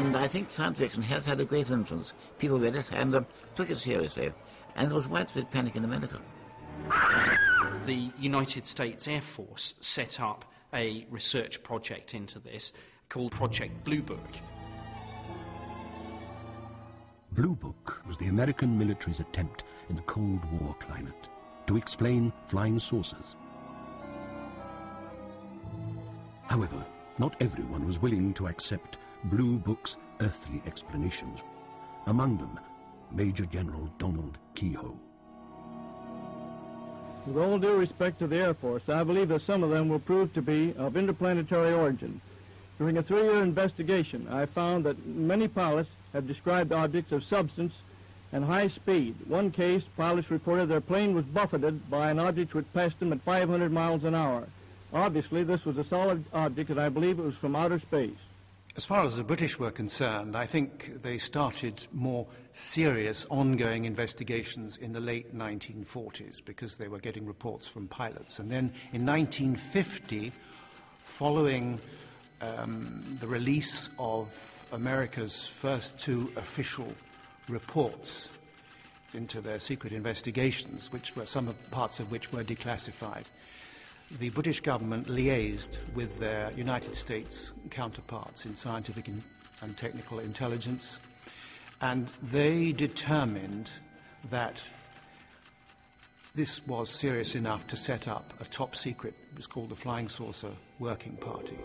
And I think science fiction has had a great influence. People read it and took it seriously. And there was widespread panic in America. The United States Air Force set up a research project into this called Project Blue Book. Blue Book was the American military's attempt in the Cold War climate to explain flying saucers. However, not everyone was willing to accept Blue Book's earthly explanations. Among them, Major General Donald Kehoe. With all due respect to the Air Force, I believe that some of them will prove to be of interplanetary origin. During a 3-year investigation, I found that many pilots have described objects of substance and high speed. One case, pilots reported their plane was buffeted by an object which passed them at 500 miles an hour. Obviously, this was a solid object, and I believe it was from outer space. As far as the British were concerned, I think they started more serious ongoing investigations in the late 1940s because they were getting reports from pilots. And then in 1950, following the release of America's first 2 official reports into their secret investigations, which were some parts of which were declassified, the British government liaised with their United States counterparts in scientific and technical intelligence, and they determined that this was serious enough to set up a top secret, it was called the Flying Saucer Working Party.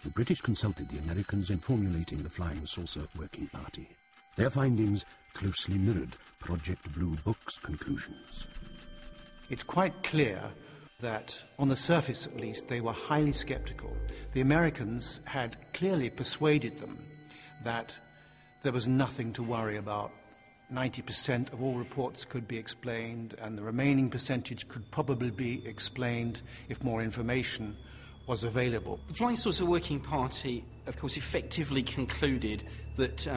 The British consulted the Americans in formulating the Flying Saucer Working Party. Their findings closely mirrored Project Blue Book's conclusions. It's quite clear that, on the surface at least, they were highly skeptical. The Americans had clearly persuaded them that there was nothing to worry about. 90% of all reports could be explained, and the remaining percentage could probably be explained if more information was available. The Flying Saucer Working Party, of course, effectively concluded that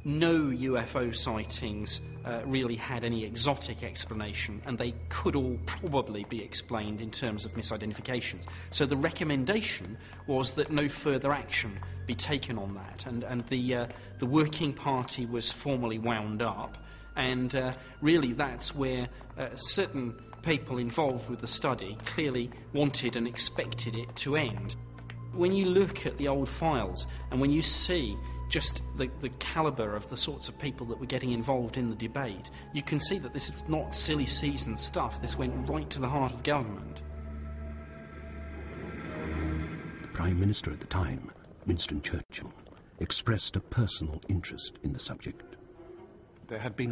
no UFO sightings really had any exotic explanation, and they could all probably be explained in terms of misidentifications. So the recommendation was that no further action be taken on that, and the Working Party was formally wound up, and really that's where certain people involved with the study clearly wanted and expected it to end. When you look at the old files and when you see just the calibre of the sorts of people that were getting involved in the debate, you can see that this is not silly season stuff. This went right to the heart of government. The Prime Minister at the time, Winston Churchill, expressed a personal interest in the subject. There had been